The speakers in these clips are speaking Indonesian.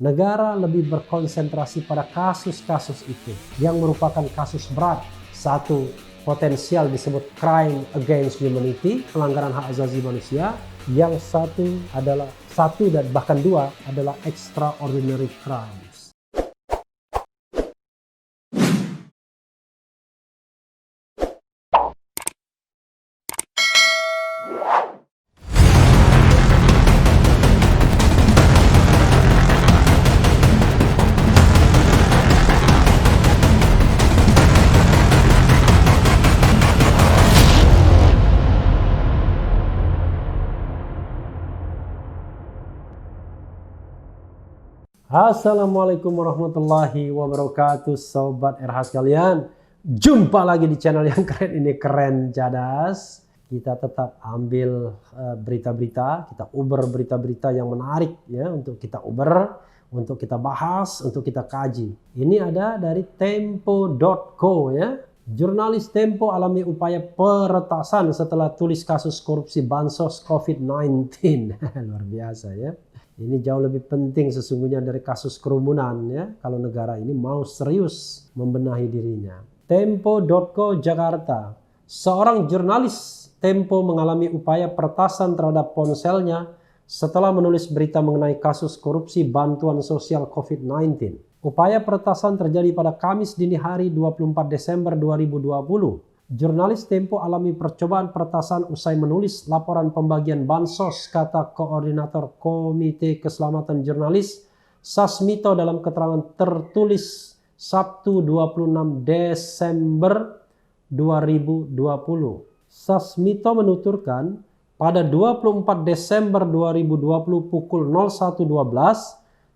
negara lebih berkonsentrasi pada kasus-kasus itu yang merupakan kasus berat. Satu, potensial disebut crime against humanity, pelanggaran hak asasi manusia. Yang satu dan bahkan dua adalah extraordinary crimes. Assalamualaikum warahmatullahi wabarakatuh, Sobat RH sekalian. Jumpa lagi di channel yang keren ini, Keren Cadas. Kita tetap ambil berita-berita, kita uber berita-berita yang menarik ya, untuk kita uber, untuk kita bahas, untuk kita kaji. Ini ada dari Tempo.co ya. Jurnalis Tempo alami upaya peretasan setelah tulis kasus korupsi bansos COVID-19. Luar biasa ya. Ini jauh lebih penting sesungguhnya dari kasus kerumunan ya, kalau negara ini mau serius membenahi dirinya. Tempo.co Jakarta. Seorang jurnalis Tempo mengalami upaya peretasan terhadap ponselnya setelah menulis berita mengenai kasus korupsi bantuan sosial COVID-19. Upaya peretasan terjadi pada Kamis dini hari 24 Desember 2020. Jurnalis Tempo alami percobaan peretasan usai menulis laporan pembagian bansos, kata Koordinator Komite Keselamatan Jurnalis Sasmito dalam keterangan tertulis Sabtu 26 Desember 2020. Sasmito menuturkan, pada 24 Desember 2020 pukul 01.12,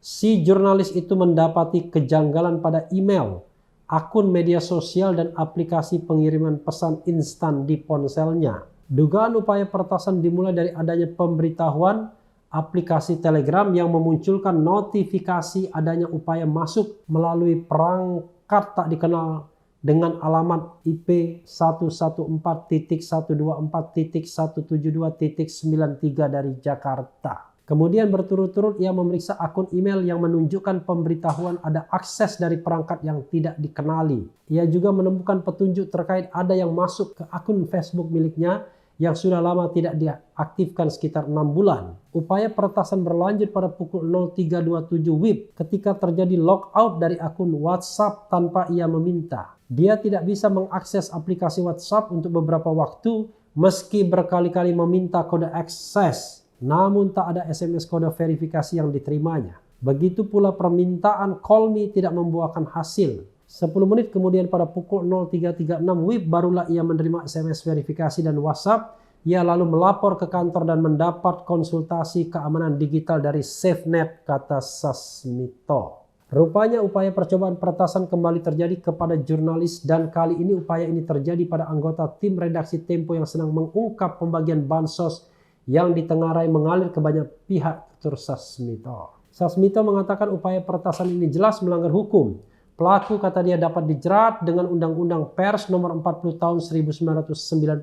si jurnalis itu mendapati kejanggalan pada email, akun media sosial dan aplikasi pengiriman pesan instan di ponselnya. Dugaan upaya peretasan dimulai dari adanya pemberitahuan aplikasi Telegram yang memunculkan notifikasi adanya upaya masuk melalui perangkat tak dikenal dengan alamat IP 114.124.172.93 dari Jakarta. Kemudian berturut-turut ia memeriksa akun email yang menunjukkan pemberitahuan ada akses dari perangkat yang tidak dikenali. Ia juga menemukan petunjuk terkait ada yang masuk ke akun Facebook miliknya yang sudah lama tidak diaktifkan sekitar 6 bulan. Upaya peretasan berlanjut pada pukul 03.27 WIB ketika terjadi logout dari akun WhatsApp tanpa ia meminta. Dia tidak bisa mengakses aplikasi WhatsApp untuk beberapa waktu meski berkali-kali meminta kode akses. Namun tak ada SMS kode verifikasi yang diterimanya. Begitu pula permintaan call me tidak membuahkan hasil. 10 menit kemudian pada pukul 03.36 WIB barulah ia menerima SMS verifikasi dan WhatsApp. Ia lalu melapor ke kantor dan mendapat konsultasi keamanan digital dari SafeNet, kata Sasmito. Rupanya upaya percobaan peretasan kembali terjadi kepada jurnalis dan kali ini upaya ini terjadi pada anggota tim redaksi Tempo yang sedang mengungkap pembagian bansos yang ditengarai mengalir ke banyak pihak, tutur Sasmito. Sasmito mengatakan upaya peretasan ini jelas melanggar hukum. Pelaku, kata dia, dapat dijerat dengan Undang-Undang Pers nomor 40 tahun 1999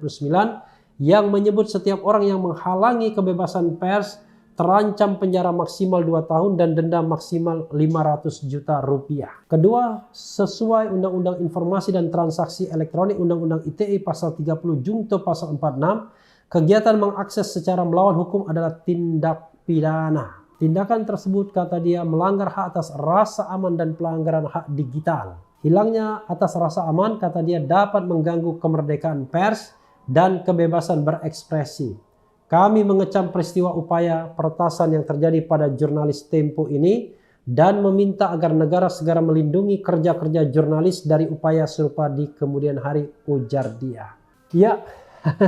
yang menyebut setiap orang yang menghalangi kebebasan pers terancam penjara maksimal 2 tahun dan denda maksimal 500 juta rupiah. Kedua, sesuai Undang-Undang Informasi dan Transaksi Elektronik Undang-Undang ITE pasal 30 Junto pasal 46, kegiatan mengakses secara melawan hukum adalah tindak pidana. Tindakan tersebut, kata dia, melanggar hak atas rasa aman dan pelanggaran hak digital. Hilangnya atas rasa aman, kata dia, dapat mengganggu kemerdekaan pers dan kebebasan berekspresi. Kami mengecam peristiwa upaya peretasan yang terjadi pada jurnalis Tempo ini dan meminta agar negara segera melindungi kerja-kerja jurnalis dari upaya serupa di kemudian hari, ujar dia. Ya,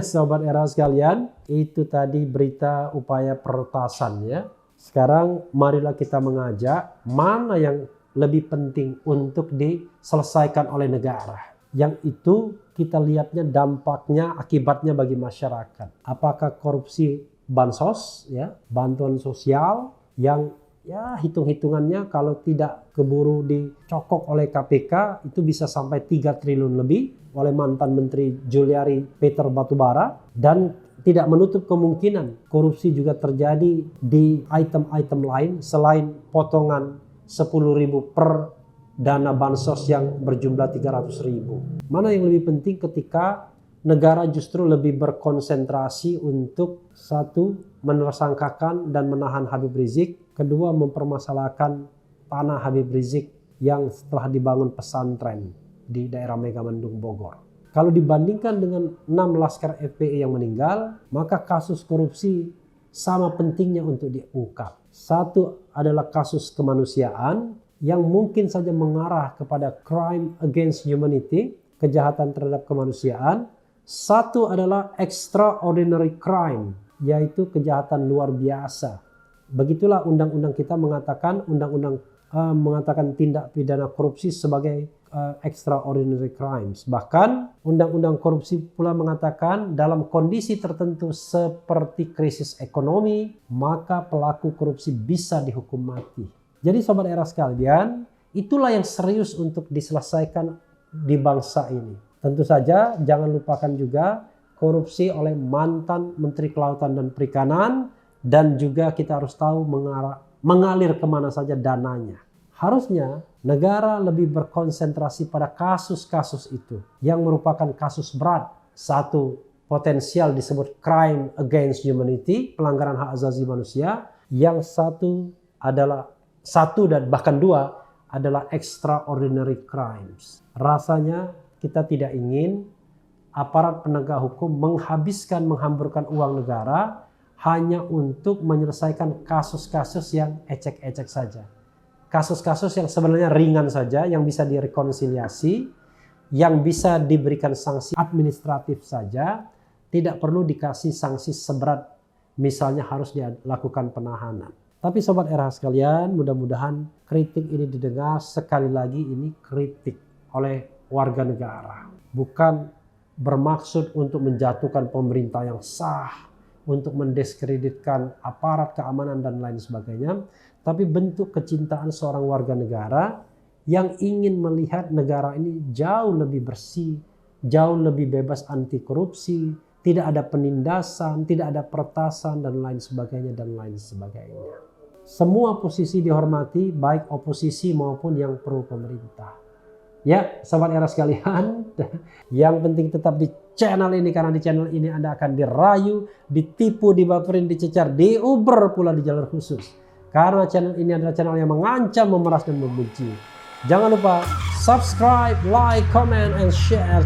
Sobat RH sekalian, itu tadi berita upaya peretasan ya. Sekarang marilah kita mengajak mana yang lebih penting untuk diselesaikan oleh negara. Yang itu kita lihatnya dampaknya, akibatnya bagi masyarakat. Apakah korupsi bansos ya, bantuan sosial yang ya hitung-hitungannya kalau tidak keburu dicokok oleh KPK itu bisa sampai 3 triliun lebih oleh mantan Menteri Juliari Peter Batubara, dan tidak menutup kemungkinan korupsi juga terjadi di item-item lain selain potongan 10.000 per dana bansos yang berjumlah 300.000. Mana yang lebih penting ketika negara justru lebih berkonsentrasi untuk satu, menersangkakan dan menahan Habib Rizik, kedua, mempermasalahkan tanah Habib Rizik yang setelah dibangun pesantren di daerah Megamendung Bogor. Kalau dibandingkan dengan 6 laskar FPI yang meninggal, maka kasus korupsi sama pentingnya untuk diungkap. Satu adalah kasus kemanusiaan yang mungkin saja mengarah kepada crime against humanity, kejahatan terhadap kemanusiaan. Satu adalah extraordinary crime, yaitu kejahatan luar biasa. Begitulah undang-undang kita mengatakan, mengatakan tindak pidana korupsi sebagai extraordinary crimes. Bahkan undang-undang korupsi pula mengatakan dalam kondisi tertentu seperti krisis ekonomi, maka pelaku korupsi bisa dihukum mati. Jadi sobat era sekalian, itulah yang serius untuk diselesaikan di bangsa ini. Tentu saja jangan lupakan juga korupsi oleh mantan Menteri Kelautan dan Perikanan, dan juga kita harus tahu mengalir kemana saja dananya. Harusnya negara lebih berkonsentrasi pada kasus-kasus itu yang merupakan kasus berat. Satu, potensial disebut crime against humanity, pelanggaran hak asasi manusia. Yang satu dan bahkan dua adalah extraordinary crimes. Rasanya kita tidak ingin aparat penegak hukum menghamburkan uang negara hanya untuk menyelesaikan kasus-kasus yang ecek-ecek saja. Kasus-kasus yang sebenarnya ringan saja, yang bisa direkonsiliasi, yang bisa diberikan sanksi administratif saja, tidak perlu dikasih sanksi seberat, misalnya harus dilakukan penahanan. Tapi sobat era sekalian, mudah-mudahan kritik ini didengar. Sekali lagi, ini kritik oleh warga negara. Bukan bermaksud untuk menjatuhkan pemerintah yang sah, untuk mendiskreditkan aparat keamanan dan lain sebagainya, tapi bentuk kecintaan seorang warga negara yang ingin melihat negara ini jauh lebih bersih, jauh lebih bebas anti korupsi, tidak ada penindasan, tidak ada peretasan dan lain sebagainya dan lain sebagainya. Semua posisi dihormati, baik oposisi maupun yang pro pemerintah. Ya, sobat era sekalian, yang penting tetap di channel ini, karena di channel ini Anda akan dirayu, ditipu, dibaperin, dicecar, diuber pula di jalur khusus. Karena channel ini adalah channel yang mengancam, memeras, dan membenci. Jangan lupa subscribe, like, comment, and share.